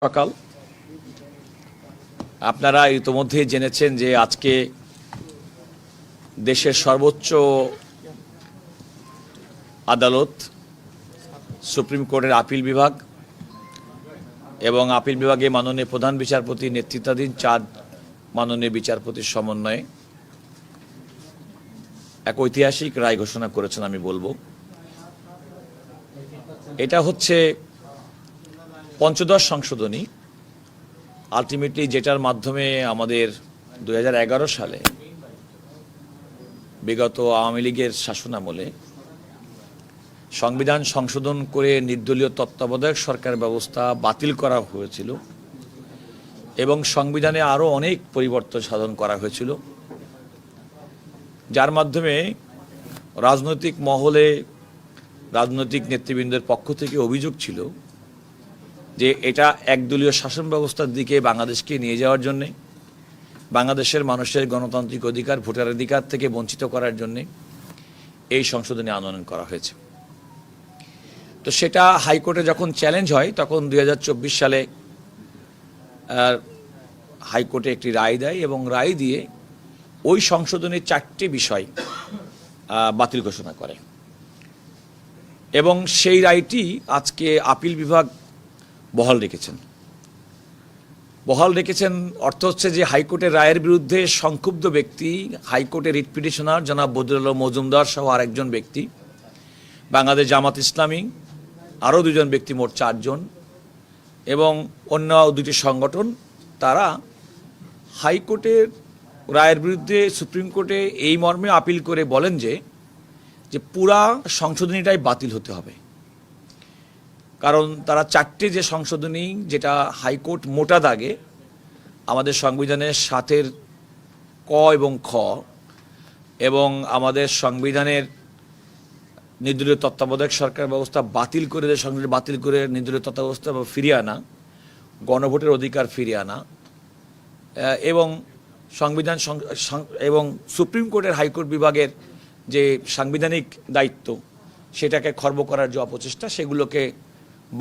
সকাল আপনারা ইতোমধ্যে জেনেছেন যে আজকে দেশের সর্বোচ্চ আদালত সুপ্রিম কোর্টের আপিল বিভাগ এবং আপিল বিভাগে মাননীয় প্রধান বিচারপতির নেতৃত্বাধীন 4 মাননীয় বিচারপতির সমন্বয়ে এক ঐতিহাসিক রায় ঘোষণা করেছেন। আমি বলবো এটা হচ্ছে পঞ্চদশ সংশোধনী, আলটিমেটলি যেটার মাধ্যমে আমাদের 2011 সালে বিগত আওয়ামী লীগের শাসনামলে সংবিধান সংশোধন করে নির্দলীয় তত্ত্বাবধায়ক সরকার ব্যবস্থা বাতিল করা হয়েছিল এবং সংবিধানে আরও অনেক পরিবর্তন সাধন করা হয়েছিল, যার মাধ্যমে রাজনৈতিক মহলে রাজনৈতিক নেতৃবৃন্দের পক্ষ থেকে অভিযোগ ছিল যে এটা একদলীয় শাসন ব্যবস্থার দিকে বাংলাদেশকে নিয়ে যাওয়ার জন্যে, বাংলাদেশের মানুষের গণতান্ত্রিক অধিকার ভোটার অধিকার থেকে বঞ্চিত করার জন্যে এই সংশোধনী আন্দোলন করা হয়েছে। তো সেটা হাইকোর্টে যখন চ্যালেঞ্জ হয় তখন 2024 সালে হাইকোর্টে একটি রায় দেয় এবং রায় দিয়ে ওই সংশোধনের 4টি বিষয় বাতিল ঘোষণা করে এবং সেই রায়টি আজকে আপিল বিভাগ বহাল রেখেছেন। অর্থ হচ্ছে যে হাইকোর্টের রায়ের বিরুদ্ধে সংক্ষুব্ধ ব্যক্তি, হাইকোর্টের রিট পিটিশনার জনাব বদরুল আলম মজুমদার সহ আরেকজন ব্যক্তি, বাংলাদেশ জামাত ইসলামী আরও 2জন ব্যক্তি, মোট 4 জন, এবং অন্য 2টি সংগঠন, তারা হাইকোর্টের রায়ের বিরুদ্ধে সুপ্রিম কোর্টে এই মর্মে আপিল করে বলেন যে পুরা সংশোধনীটাই বাতিল হতে হবে। কারণ তারা 4টে যে সংশোধনী, যেটা হাইকোর্ট মোটা দাগে আমাদের সংবিধানের 7-এর ক এবং খ এবং আমাদের সংবিধানের নির্দলীয় তত্ত্বাবধায়ক সরকার ব্যবস্থা বাতিল করে, সংবিধান বাতিল করে নির্দলীয় তত্ত্বাবস্থা ফিরিয়ে আনা, গণভোটের অধিকার ফিরিয়ে আনা এবং সংবিধান এবং সুপ্রিম কোর্টের হাইকোর্ট বিভাগের যে সাংবিধানিক দায়িত্ব সেটাকে খর্ব করার যে অপচেষ্টা, সেগুলোকে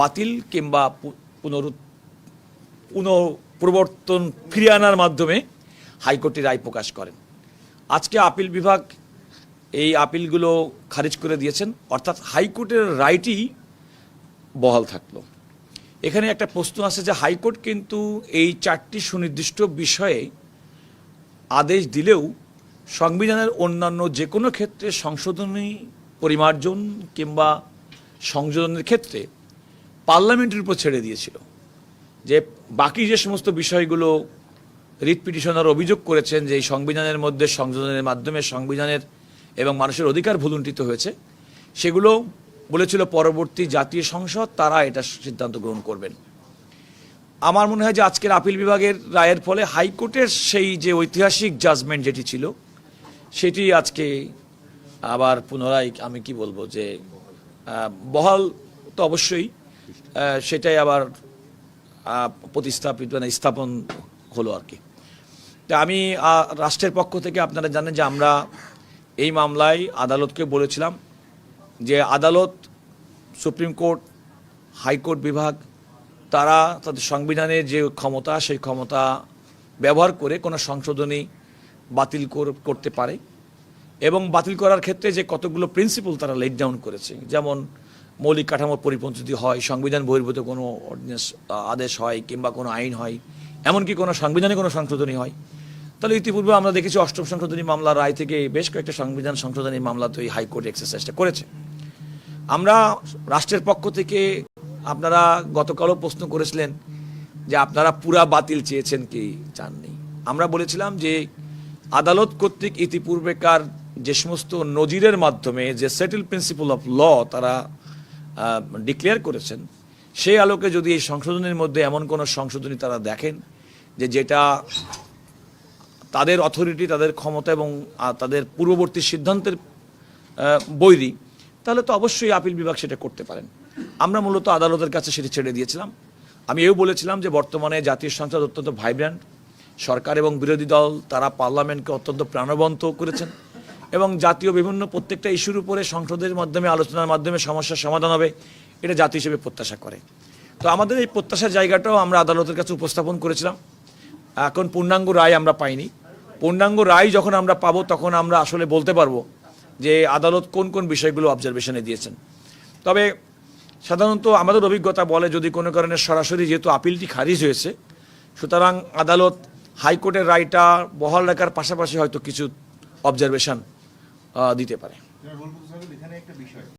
বাতিল কিংবা পুনঃপ্রবর্তন ফিরিয়ে আনার মাধ্যমে হাইকোর্টে রায় প্রকাশ করেন। আজকে আপিল বিভাগ এই আপিলগুলো খারিজ করে দিয়েছেন, অর্থাৎ হাইকোর্টের রায়টি বহাল থাকলো। এখানে একটা প্রশ্ন আছে যে হাইকোর্ট কিন্তু এই 4টি সুনির্দিষ্ট বিষয়ে আদেশ দিলেও সংবিধানের অন্যান্য যে কোনো ক্ষেত্রে সংশোধনী, পরিমার্জন কিংবা সংযোজনের ক্ষেত্রে পার্লামেন্টের উপর ছেড়ে দিয়েছিল। যে বাকি যে সমস্ত বিষয়গুলো রিট পিটিশনার অভিযোগ করেছেন যে এই সংবিধানের মধ্যে সংযোজনের মাধ্যমে সংবিধানের এবং মানুষের অধিকার ভুলুণ্ঠিত হয়েছে, সেগুলো বলেছিল পরবর্তী জাতীয় সংসদ তারা এটা সিদ্ধান্ত গ্রহণ করবেন। আমার মনে হয় যে আজকের আপিল বিভাগের রায়ের ফলে হাইকোর্টের সেই যে ঐতিহাসিক জাজমেন্ট যেটি ছিল সেটি আজকে আবার পুনরায়, আমি কি বলবো, যে বহাল তো অবশ্যই, সেটাই আবার স্থাপন হলো আর কি। তা আমি রাষ্ট্রের পক্ষ থেকে, আপনারা জানেন যে আমরা এই মামলায় আদালতকে বলেছিলাম যে আদালত, সুপ্রিম কোর্ট, হাইকোর্ট বিভাগ, তারা তাদের সংবিধানের যে ক্ষমতা সেই ক্ষমতা ব্যবহার করে কোনো সংশোধনী বাতিল করতে পারে এবং বাতিল করার ক্ষেত্রে যে কতগুলো প্রিন্সিপাল তারা লেট ডাউন করেছে, যেমন মৌলিক কাঠামোর পরিপন্থী যদি হয়, সংবিধান বহির্ভূত কোনো অর্ডিন্যান্স আদেশ হয় কিংবা কোনো আইন হয়, এমনকি কোনো সংবিধানে কোনো সংশোধনী হয়, তাহলে ইতিপূর্বে আমরা দেখেছি 8ম সংশোধনী মামলার রায় থেকে বেশ কয়েকটা সংবিধান সংশোধনী মামলা তো এই হাইকোর্ট এক্সারসাইজটা করেছে। আমরা রাষ্ট্রের পক্ষ থেকে, আপনারা গতকালও প্রশ্ন করেছিলেন যে আপনারা পুরা বাতিল চেয়েছেন কি চাননি। আমরা বলেছিলাম যে আদালত কর্তৃক ইতিপূর্বেকার যে সমস্ত নজিরের মাধ্যমে যে সেটেল প্রিন্সিপাল অফ ল তারা ডিক্লেয়ার করেছেন, সেই আলোকে যদি এই সংশোধনের মধ্যে এমন কোনো সংশোধনী তারা দেখেন যেটা তাদের অথরিটি, তাদের ক্ষমতা এবং তাদের পূর্ববর্তী সিদ্ধান্তের বৈরী, তাহলে তো অবশ্যই আপিল বিভাগ সেটা করতে পারেন। আমরা মূলত আদালতের কাছে সেটি ছেড়ে দিয়েছিলাম। আমি এও বলেছিলাম যে বর্তমানে জাতীয় সংসদ অত্যন্ত ভাইব্র্যান্ট, সরকার এবং বিরোধী দল তারা পার্লামেন্টকে অত্যন্ত প্রাণবন্ত করেছেন এবং জাতীয় বিভিন্ন প্রত্যেকটা ইস্যুর উপরে সংসদের মাধ্যমে, আলোচনার মাধ্যমে সমস্যার সমাধান হবে, এটা জাতি হিসেবে প্রত্যাশা করে। তো আমাদের এই প্রত্যাশার জায়গাটাও আমরা আদালতের কাছে উপস্থাপন করেছিলাম। এখন পূর্ণাঙ্গ রায় আমরা পাইনি। পূর্ণাঙ্গ রায় যখন আমরা পাবো তখন আমরা আসলে বলতে পারবো যে আদালত কোন কোন বিষয়গুলো অবজারভেশনে দিয়েছেন। তবে সাধারণত আমাদের অভিজ্ঞতা বলে যদি কোনো কারণে সরাসরি যেহেতু আপিলটি খারিজ হয়েছে, সুতরাং আদালত হাইকোর্টের রায়টা বহাল রাখার পাশাপাশি হয়তো কিছু অবজারভেশন দিতে পারে।